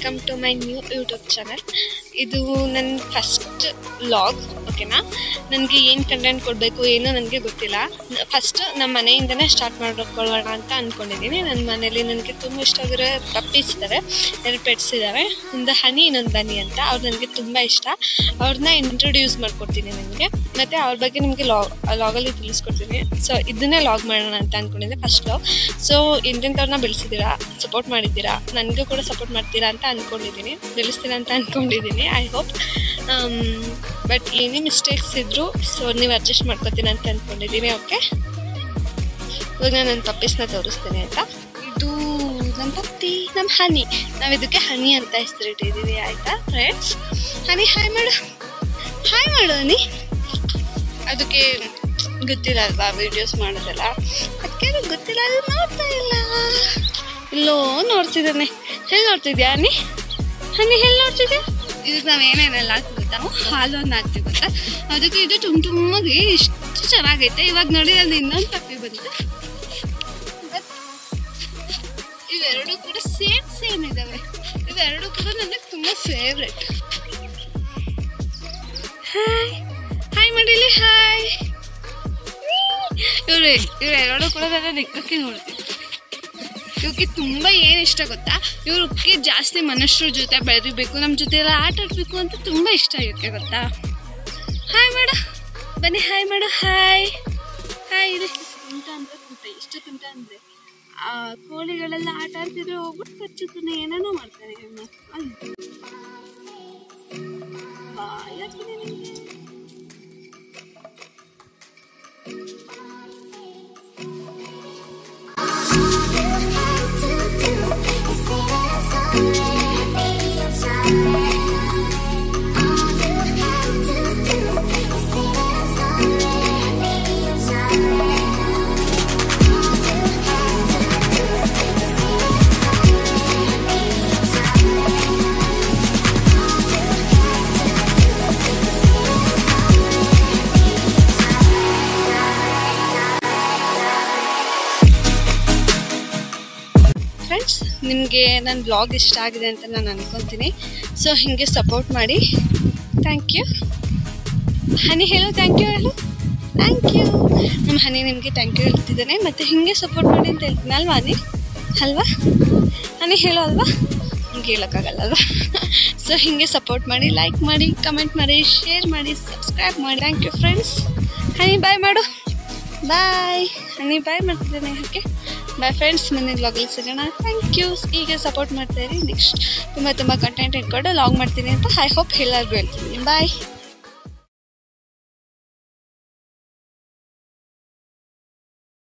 Welcome to my new YouTube channel. ಇದು ನನ್ನ first vlog, ಓಕೆನಾ? ನನಗೆ ಏನು ಕಂಟೆಂಟ್ ಕೊಡಬೇಕು ಏನೋ ನನಗೆ ಗೊತ್ತಿಲ್ಲ. ಫಸ್ಟ್ ನಮ್ಮ ಮನೆಯಿಂದನೇ ಸ್ಟಾರ್ಟ್ ಮಾಡ್ಕೊಳ್ಳೋಣ ಅಂತ ಅಂದ್ಕೊಂಡಿದ್ದೀನಿ. ನನ್ನ ಮನೇಲಿ ನನಗೆ ತುಂಬ ಇಷ್ಟ ಆಗಿರೋ ಪಪ್ಪೀಸ್ ಇದ್ದಾವೆ, 2 ಪೆಟ್ಸ್ ಇದ್ದಾವೆ. ಒಂದು ಹನಿ, ಇನ್ನೊಂದು ಬನ್ನಿ ಅಂತ. ಅವ್ರು ನನಗೆ ತುಂಬ ಇಷ್ಟ. ಅವ್ರನ್ನ ಇಂಟ್ರೊಡ್ಯೂಸ್ ಮಾಡ್ಕೊಡ್ತೀನಿ ನಿಮಗೆ, ಮತ್ತು ಅವ್ರ ಬಗ್ಗೆ ನಿಮಗೆ ಲಾಗಲ್ಲಿ ತಿಳಿಸ್ಕೊಡ್ತೀನಿ. ಸೊ ಇದನ್ನೇ ಲಾಗ್ ಮಾಡೋಣ ಅಂತ ಅಂದ್ಕೊಂಡಿದ್ದೆ, ಫಸ್ಟ್ ಲಾಗ್. ಸೊ ಇಂಥವ್ರನ್ನ ಬೆಳೆಸಿದ್ದೀರಾ, ಸಪೋರ್ಟ್ ಮಾಡಿದ್ದೀರಾ, ನನಗೂ ಕೂಡ ಸಪೋರ್ಟ್ ಮಾಡ್ತೀರಾ ಅಂತ ಅಂದ್ಕೊಂಡಿದ್ದೀನಿ, ಬೆಳೆಸ್ತೀರಾ ಅಂತ ಅಂದ್ಕೊಂಡಿದ್ದೀನಿ. I hope. ಬಟ್ ಏನೇ ಮಿಸ್ಟೇಕ್ಸ್ ಇದ್ದರೂ ಸೊ ನೀವು ಅಡ್ಜಸ್ಟ್ ಮಾಡ್ಕೊತೀನಿ ಅಂತ ಅಂದ್ಕೊಂಡಿದ್ದೀನಿ. ಓಕೆ, ಇವಾಗ ನಾನು ನನ್ನ ಪಪ್ಪೀಸ್ನ ತೋರಿಸ್ತೀನಿ ಆಯಿತಾ. ಇದು ನಮ್ಮ ಪಪ್ಪಿ, ನಮ್ಮ ಹನಿ. ನಾವು ಇದಕ್ಕೆ ಹನಿ ಅಂತ ಹೆಸರಿಟ್ಟಿದ್ದೀವಿ, ಆಯಿತಾ ಫ್ರೆಂಡ್ಸ್? ಹನಿ ಹಾಯ್ ಮಾಡು, ಹಾಯ್ ಮಾಡು ಹನಿ. ಅದಕ್ಕೆ ಗೊತ್ತಿಲ್ಲ ಅಲ್ವಾ ವೀಡಿಯೋಸ್ ಮಾಡೋದಲ್ಲ, ಅದಕ್ಕೆ ಗೊತ್ತಿಲ್ಲ, ಅದು ನೋಡ್ತಾ ಇಲ್ಲ. ಇಲ್ಲೋ ನೋಡ್ತಿದ್ದಾನೆ. ಎಲ್ಲಿ ನೋಡ್ತಿದ್ಯಾ ಹನಿ? ಹನಿ ಎಲ್ಲಿ ನೋಡ್ತಿದ್ಯಾ? ಇದಕ್ಕೆ ನಾವು ಏನೇನೆಲ್ಲ ಹಾಕ್ತೀವಿ ಗೊತ್ತಾ? ಹಾಲನ್ನು ಹಾಕ್ತೀವಿ ಗೊತ್ತಾ? ಅದಕ್ಕೆ ಇದು ತುಂಬಗೆ ಇಷ್ಟು ಚೆನ್ನಾಗೈತೆ. ಇವಾಗ ನೋಡಿ ಅದು ಇನ್ನೊಂದು ಪಪ್ಪಿ ಬಂತು. ಇವೆರಡು ಕೂಡ ಸೇಮ್ ಇದ್ದಾವೆ. ಇವೆರಡು ಕೂಡ ನನಗೆ ತುಂಬ ಫೇವ್ರೆಟ್. ಹಾಯ್ ಹಾಯ್ ಮಾಡಿಲಿ, ಹಾಯ್. ಇವೆರಡು ಕೂಡ ನನ್ನ ನಿಕ್ಕಕ್ಕೆ ನೋಡ್ತೀನಿ. ಇವಕ್ಕೆ ತುಂಬ ಏನು ಇಷ್ಟ ಗೊತ್ತಾ? ಇವ್ರಿಗೆ ಜಾಸ್ತಿ ಮನುಷ್ಯರ ಜೊತೆ ಬೆಳೆದಿರಬೇಕು, ನಮ್ಮ ಜೊತೆ ಎಲ್ಲ ಆಟ ಆಡಬೇಕು ಅಂತ ತುಂಬ ಇಷ್ಟ ಇವಕ್ಕೆ ಗೊತ್ತಾ? ಹಾಯ್ ಮಾಡು ಬನ್ನಿ, ಹಾಯ್ ಮಾಡು, ಹಾಯ್ ಹಾಯ್. ಇದು ತುಂಟ ಅಂತ ಇಷ್ಟು ತುಂಟ ಅಂದರೆ ಆ ಕೋಳಿಗಳೆಲ್ಲ ಆಟ ಆಡ್ತಿದ್ರೆ ಹೋಗ್ಬಿಟ್ಟು ಕಚ್ಚುತ್ತಾನೆ, ಏನೇನೋ ಮಾಡ್ತಾನೆ. ಬಾಯ್ ಹಾಕ್ತೀನಿ ನನಗೆ. ಫ್ರೆಂಡ್ಸ್, ನಿಮಗೆ ನನ್ನ ಬ್ಲಾಗ್ ಇಷ್ಟ ಆಗಿದೆ ಅಂತ ನಾನು ಅನ್ಕೊತೀನಿ. ಸೊ ಹೀಗೆ ಸಪೋರ್ಟ್ ಮಾಡಿ. ಥ್ಯಾಂಕ್ ಯು ಹನಿ. ಹೇಳು ಥ್ಯಾಂಕ್ ಯು, ಹೇಳು ಥ್ಯಾಂಕ್ ಯು. ನಮ್ಮ ಹನಿ ನಿಮಗೆ ಥ್ಯಾಂಕ್ ಯು ಹೇಳ್ತಿದ್ದಾನೆ, ಮತ್ತು ಹೀಗೆ ಸಪೋರ್ಟ್ ಮಾಡಿ ಅಂತ ಹೇಳ್ತೀನಿ ಅಲ್ವಾ ಹನಿ? ಅಲ್ವಾ ಹನಿ? ಹೇಳು ಅಲ್ವಾ? ಹಂಗೆ ಹೇಳೋಕ್ಕಾಗಲ್ಲ ಅಲ್ವಾ? ಸೊ ಹೀಗೆ ಸಪೋರ್ಟ್ ಮಾಡಿ, ಲೈಕ್ ಮಾಡಿ, ಕಮೆಂಟ್ ಮಾಡಿ, ಶೇರ್ ಮಾಡಿ, ಸಬ್ಸ್ಕ್ರೈಬ್ ಮಾಡಿ. Thank you friends. Honey bye ಮಾಡು, ಬಾಯ್. ಹನಿ ಬಾಯ್ ಮಾಡ್ತಿದ್ದೇನೆ. ಓಕೆ ಬಾಯ್ ಫ್ರೆಂಡ್ಸ್, ಮುಂದಿನ ವ್ಲಾಗಲ್ಲಿ ಸಿಗೋಣ. Thank you. ಹೀಗೆ ಸಪೋರ್ಟ್ ಮಾಡ್ತಾಯಿರಿ. ನೆಕ್ಸ್ಟ್ ತುಂಬ ಕಂಟೆಂಟ್ ಇಟ್ಕೊಂಡು ಲಾಗ್ ಮಾಡ್ತೀನಿ ಅಂತ ಐ ಹೋಪ್ ಎಲ್ಲರಿಗೂ ಹೇಳ್ತೀನಿ. ಬಾಯ್.